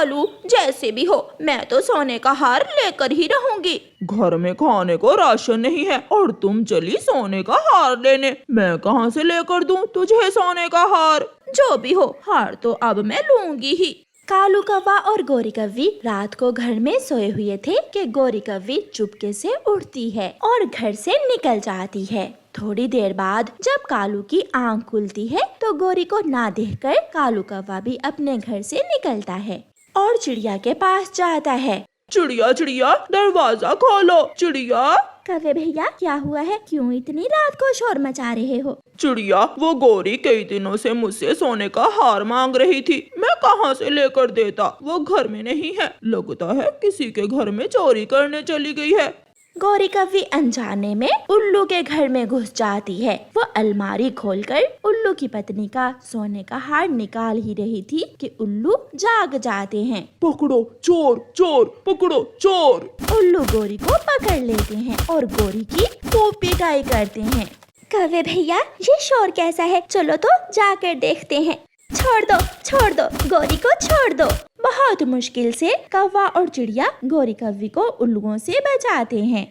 कालू, जैसे भी हो मैं तो सोने का हार लेकर ही रहूंगी। घर में खाने को राशन नहीं है और तुम चली सोने का हार लेने। मैं कहाँ से लेकर दूं तुझे सोने का हार? जो भी हो, हार तो अब मैं लूंगी ही। कालू कौवा और गोरी कव्वी रात को घर में सोए हुए थे कि गोरी कव्वी चुपके से उठती है और घर से निकल जाती है। थोड़ी देर बाद जब कालू की आंख खुलती है तो गोरी को ना देखकर कालू कौवा भी अपने घर से निकलता है और चिड़िया के पास जाता है। चिड़िया चिड़िया दरवाजा खोलो। चिड़िया कौवे भैया, क्या हुआ है? क्यों इतनी रात को शोर मचा रहे हो? चिड़िया, वो गोरी कई दिनों से मुझसे सोने का हार मांग रही थी। मैं कहाँ से लेकर देता? वो घर में नहीं है। लगता है किसी के घर में चोरी करने चली गई है। गोरी कव्वी अनजाने में उल्लू के घर में घुस जाती है। वो अलमारी खोलकर उल्लू की पत्नी का सोने का हार निकाल ही रही थी कि उल्लू जाग जाते हैं। पकड़ो चोर, चोर पकड़ो चोर। उल्लू गोरी को पकड़ लेते हैं और गोरी की खूब पिटाई करते हैं। कौवे भैया, ये शोर कैसा है? चलो तो जाकर देखते हैं। छोड़ दो, गोरी को छोड़ दो। बहुत मुश्किल से कौवा और चिड़िया गोरी कव्वी को उल्लुओं से बचाते हैं।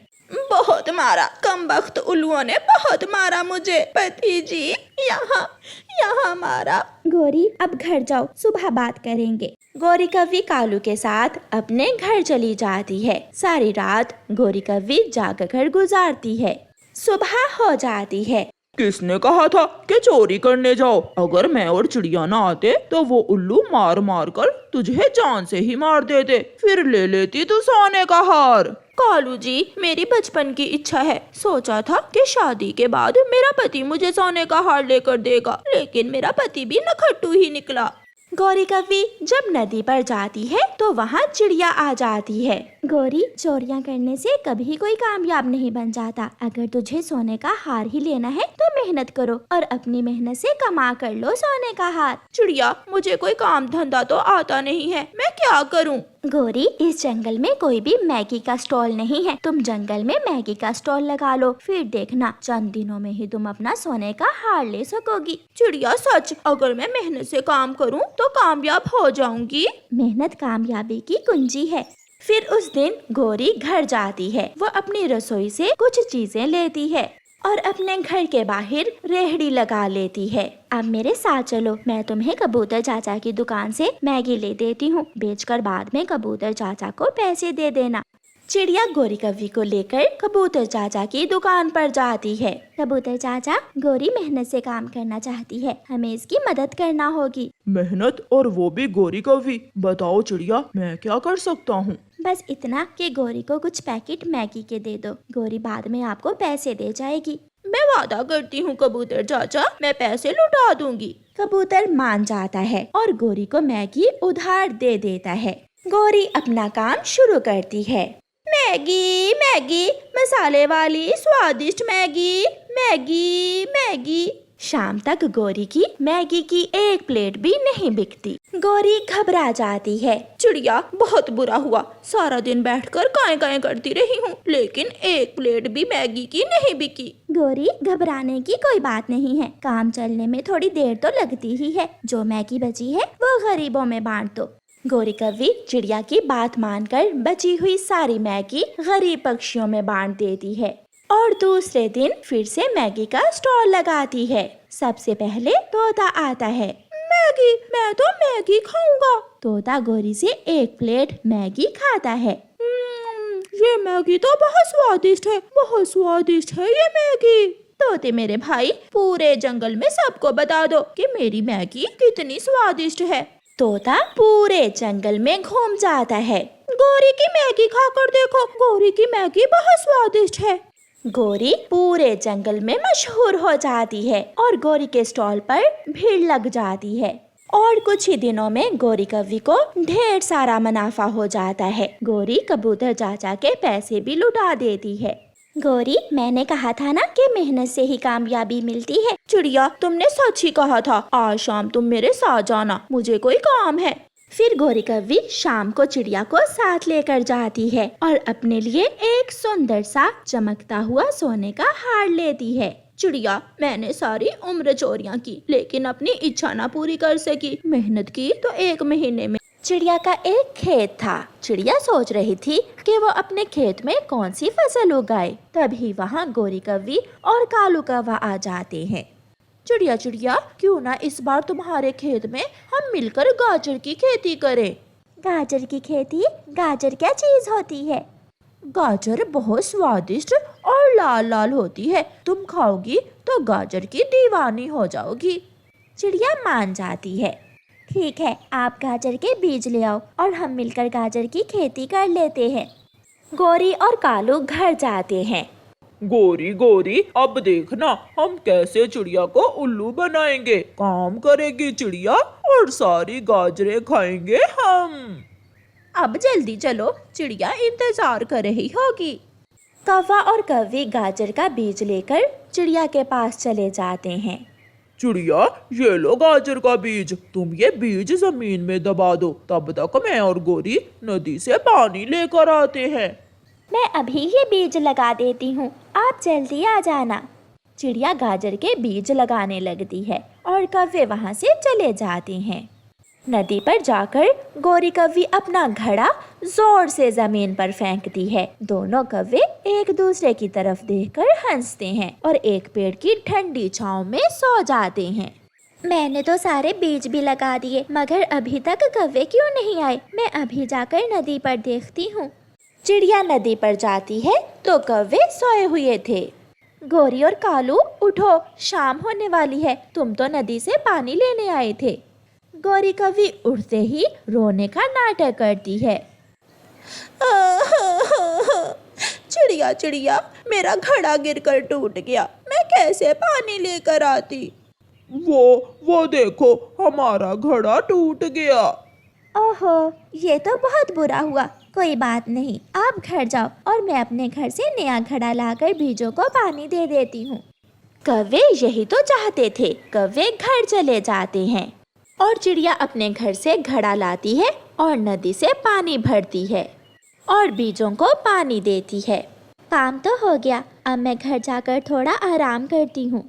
बहुत मारा, कमबख्त उल्लुओं ने बहुत मारा मुझे। पति जी, यहाँ मारा। गोरी, अब घर जाओ, सुबह बात करेंगे। गोरी कव्वी कालू के साथ अपने घर चली जाती है। सारी रात गोरी कव्वी जागकर गुजारती है। सुबह हो जाती है। किसने कहा था कि चोरी करने जाओ? अगर मैं और चिड़िया ना आते तो वो उल्लू मार मार कर तुझे जान से ही मार देते, फिर ले लेती तू सोने का हार। कालू जी, मेरी बचपन की इच्छा है। सोचा था कि शादी के बाद मेरा पति मुझे सोने का हार लेकर देगा, लेकिन मेरा पति भी नखट्टू ही निकला। गोरी कव्वी जब नदी पर जाती है तो वहाँ चिड़िया आ जाती है। गोरी, चोरियाँ करने से कभी कोई कामयाब नहीं बन जाता। अगर तुझे सोने का हार ही लेना है तो मेहनत करो और अपनी मेहनत से कमा कर लो सोने का हार। चिड़िया, मुझे कोई काम धंधा तो आता नहीं है, मैं क्या करूं? गोरी, इस जंगल में कोई भी मैगी का स्टॉल नहीं है। तुम जंगल में मैगी का स्टॉल लगा लो, फिर देखना चंद दिनों में ही तुम अपना सोने का हार ले सकोगी। चिड़िया, सच, अगर मैं मेहनत से काम करूं तो कामयाब हो जाऊंगी। मेहनत कामयाबी की कुंजी है। फिर उस दिन गोरी घर जाती है। वो अपनी रसोई से कुछ चीजें लेती है और अपने घर के बाहर रेहड़ी लगा लेती है। अब मेरे साथ चलो, मैं तुम्हें कबूतर चाचा की दुकान से मैगी ले देती हूँ। बेचकर बाद में कबूतर चाचा को पैसे दे देना। चिड़िया गोरी कव्वी को लेकर कबूतर चाचा की दुकान पर जाती है। कबूतर चाचा, गोरी मेहनत से काम करना चाहती है, हमें इसकी मदद करना होगी। मेहनत, और वो भी गोरी कव्वी? बताओ चिड़िया, मैं क्या कर सकता हूँ? बस इतना कि गोरी को कुछ पैकेट मैगी के दे दो। गोरी बाद में आपको पैसे दे जाएगी। मैं वादा करती हूँ कबूतर चाचा, मैं पैसे लौटा दूंगी। कबूतर मान जाता है और गोरी को मैगी उधार दे देता है। गोरी अपना काम शुरू करती है। मैगी, मैगी, मसाले वाली स्वादिष्ट मैगी, मैगी, मैगी। शाम तक गोरी की मैगी की एक प्लेट भी नहीं बिकती। गोरी घबरा जाती है। चिड़िया, बहुत बुरा हुआ, सारा दिन बैठकर काएं काएं करती रही हूँ, लेकिन एक प्लेट भी मैगी की नहीं बिकी। गोरी, घबराने की कोई बात नहीं है, काम चलने में थोड़ी देर तो लगती ही है। जो मैगी बची है वो गरीबों में बांट दो। गोरी कव्वी चिड़िया की बात मानकर बची हुई सारी मैगी गरीब पक्षियों में बांट देती है और दूसरे दिन फिर से मैगी का स्टॉल लगाती है। सबसे पहले तोता आता है। मैगी, मैं तो मैगी खाऊंगा। तोता गोरी से एक प्लेट मैगी खाता है। ये मैगी तो बहुत स्वादिष्ट है, बहुत स्वादिष्ट है ये मैगी। तोते मेरे भाई, पूरे जंगल में सबको बता दो कि मेरी मैगी कितनी स्वादिष्ट है। तोता पूरे जंगल में घूम जाता है। गोरी की मैगी खाकर देखो, गोरी की मैगी बहुत स्वादिष्ट है। गोरी पूरे जंगल में मशहूर हो जाती है और गोरी के स्टॉल पर भीड़ लग जाती है और कुछ ही दिनों में गोरी कव्वी को ढेर सारा मुनाफा हो जाता है। गोरी कबूतर चाचा के पैसे भी लुटा देती है। गोरी, मैंने कहा था ना कि मेहनत से ही कामयाबी मिलती है। चिड़िया, तुमने सच ही कहा था। आज शाम तुम मेरे साथ जाना, मुझे कोई काम है। फिर गोरी कव्वी शाम को चिड़िया को साथ लेकर जाती है और अपने लिए एक सुंदर सा चमकता हुआ सोने का हार लेती है। चिड़िया, मैंने सारी उम्र चोरियां की, लेकिन अपनी इच्छा ना पूरी कर सकी। मेहनत की तो 1 महीने में चिड़िया का एक खेत था। चिड़िया सोच रही थी कि वो अपने खेत में कौन सी फसल उगाए। तभी वहाँ गोरी कौवी और कालू कौवा आ जाते हैं। चिड़िया चिड़िया, क्यों ना इस बार तुम्हारे खेत में हम मिलकर गाजर की खेती करें। गाजर की खेती? गाजर क्या चीज होती है? गाजर बहुत स्वादिष्ट और लाल लाल होती है। तुम खाओगी तो गाजर की दीवानी हो जाओगी। चिड़िया मान जाती है। ठीक है, आप गाजर के बीज ले आओ और हम मिलकर गाजर की खेती कर लेते हैं। गोरी और कालू घर जाते हैं। गोरी गोरी, अब देखना हम कैसे चिड़िया को उल्लू बनाएंगे। काम करेगी चिड़िया और सारी गाजरें खाएंगे हम। अब जल्दी चलो, चिड़िया इंतजार कर रही होगी। कौवा और कौवी गाजर का बीज लेकर चिड़िया के पास चले जाते हैं। चिड़िया, ये लो गाजर का बीज, तुम ये बीज जमीन में दबा दो। तब तक मैं और गोरी नदी से पानी लेकर आते हैं। मैं अभी ही बीज लगा देती हूँ, आप जल्दी आ जाना। चिड़िया गाजर के बीज लगाने लगती है और कौवे वहाँ से चले जाते हैं। नदी पर जाकर गोरी कौवी अपना घड़ा जोर से जमीन पर फेंकती है। दोनों कौवे एक दूसरे की तरफ देखकर हंसते हैं और एक पेड़ की ठंडी छांव में सो जाते हैं। मैंने तो सारे बीज भी लगा दिए, मगर अभी तक कौवे क्यों नहीं आए? मैं अभी जाकर नदी पर देखती हूँ। चिड़िया नदी पर जाती है तो कौवे सोए हुए थे। गोरी और कालू, उठो, शाम होने वाली है। तुम तो नदी से पानी लेने आए थे। गोरी कौवी उठते ही रोने का नाटक करती है। चिड़िया चिड़िया, मेरा घड़ा गिरकर टूट गया, मैं कैसे पानी लेकर आती। वो देखो, हमारा घड़ा टूट गया। ओहो, ये तो बहुत बुरा हुआ। कोई बात नहीं, आप घर जाओ और मैं अपने घर से नया घड़ा लाकर बीजों को पानी दे देती हूँ। कौवे यही तो चाहते थे। कौवे घर चले जाते हैं और चिड़िया अपने घर से घड़ा लाती है और नदी से पानी भरती है और बीजों को पानी देती है। काम तो हो गया, अब मैं घर जाकर थोड़ा आराम करती हूँ।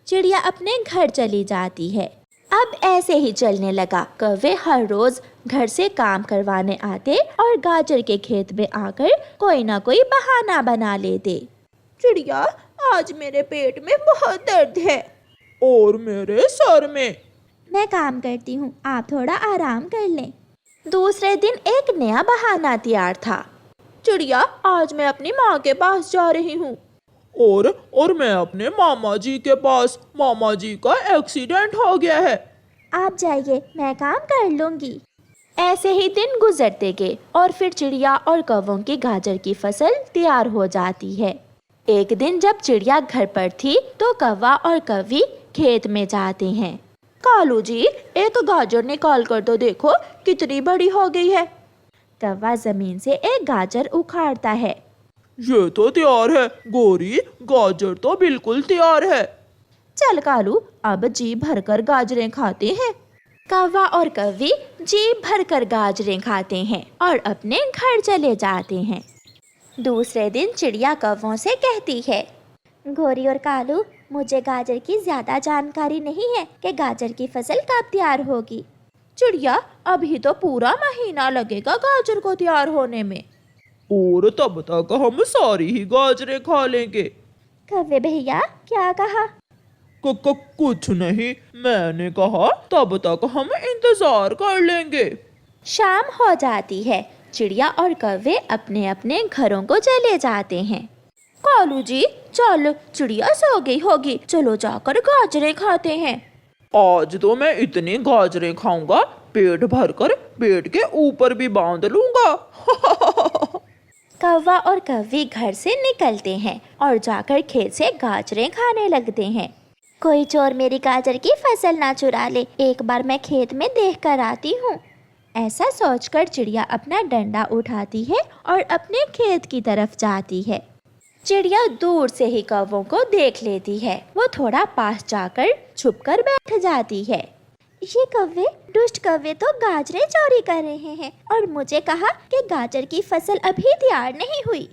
चिड़िया अपने घर चली जाती है। अब ऐसे ही चलने लगा। कौवे हर रोज घर से काम करवाने आते और गाजर के खेत में आकर कोई ना कोई बहाना बना लेते। चिड़िया, आज मेरे पेट में बहुत दर्द है। और मेरे सर में। मैं काम करती हूँ, आप थोड़ा आराम कर लें। दूसरे दिन एक नया बहाना तैयार था। चिड़िया, आज मैं अपनी माँ के पास जा रही हूँ। और मैं अपने मामा जी के पास। मामा जी का एक्सीडेंट हो गया है। आप जाइए, मैं काम कर लूंगी। ऐसे ही दिन गुजरते गए और फिर चिड़िया और कौवों की गाजर की फसल तैयार हो जाती है। एक दिन जब चिड़िया घर पर थी तो कौवा और कौवी खेत में जाते हैं। कालू जी, एक गाजर निकाल कर तो देखो, कितनी बड़ी हो गई है। कौवा जमीन से एक गाजर उखाड़ता है। ये तो तैयार है। गोरी, गाजर तो बिल्कुल तैयार है। चल कालू, अब जी भरकर गाजरें खाते हैं। कौवा और कौवी जी भरकर गाजरें खाते हैं और अपने घर चले जाते हैं। दूसरे दिन चिड़िया कौवों से कहती है, गोरी और कालू, मुझे गाजर की ज्यादा जानकारी नहीं है कि गाजर की फसल कब तैयार होगी। चिड़िया, अभी तो पूरा महीना लगेगा गाजर को तैयार होने में। और तब तक हम सारी ही गाजरें खा लेंगे। कौवे भैया, क्या कहा? कुछ नहीं, मैंने कहा तब तक हम इंतजार कर लेंगे। शाम हो जाती है। चिड़िया और कौवे अपने अपने घरों को चले जाते हैं। कालू जी, चल, चिड़िया सो गई होगी, चलो जाकर गाजरें खाते हैं। आज तो मैं इतनी गाजरें खाऊंगा, पेट भरकर पेट के ऊपर भी बांध लूंगा। कौवा और कौवी घर से निकलते हैं और जाकर खेत से गाजरें खाने लगते हैं। कोई चोर मेरी गाजर की फसल ना चुरा ले, एक बार मैं खेत में देख कर आती हूँ। ऐसा सोचकर चिड़िया अपना डंडा उठाती है और अपने खेत की तरफ जाती है। चिड़िया दूर से ही कौवों को देख लेती है। वो थोड़ा पास जाकर छुपकर बैठ जाती है। ये कौवे, दुष्ट कौवे तो गाजरें चोरी कर रहे हैं और मुझे कहा कि गाजर की फसल अभी तैयार नहीं हुई।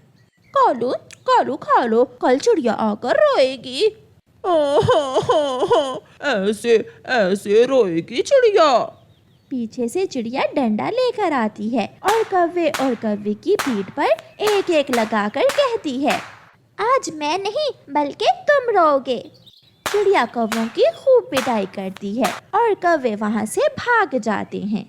कालू, कालू खा लो, कल चिड़िया आकर रोएगी। ऐसे ऐसे रोएगी चिड़िया। पीछे से चिड़िया डंडा लेकर आती है और कौवे और कौवे की पीठ पर एक एक लगाकर कहती है, आज मैं नहीं बल्कि तुम रोगे। चिड़िया कौवों की खूब पिटाई करती है और कौवे वहाँ से भाग जाते हैं।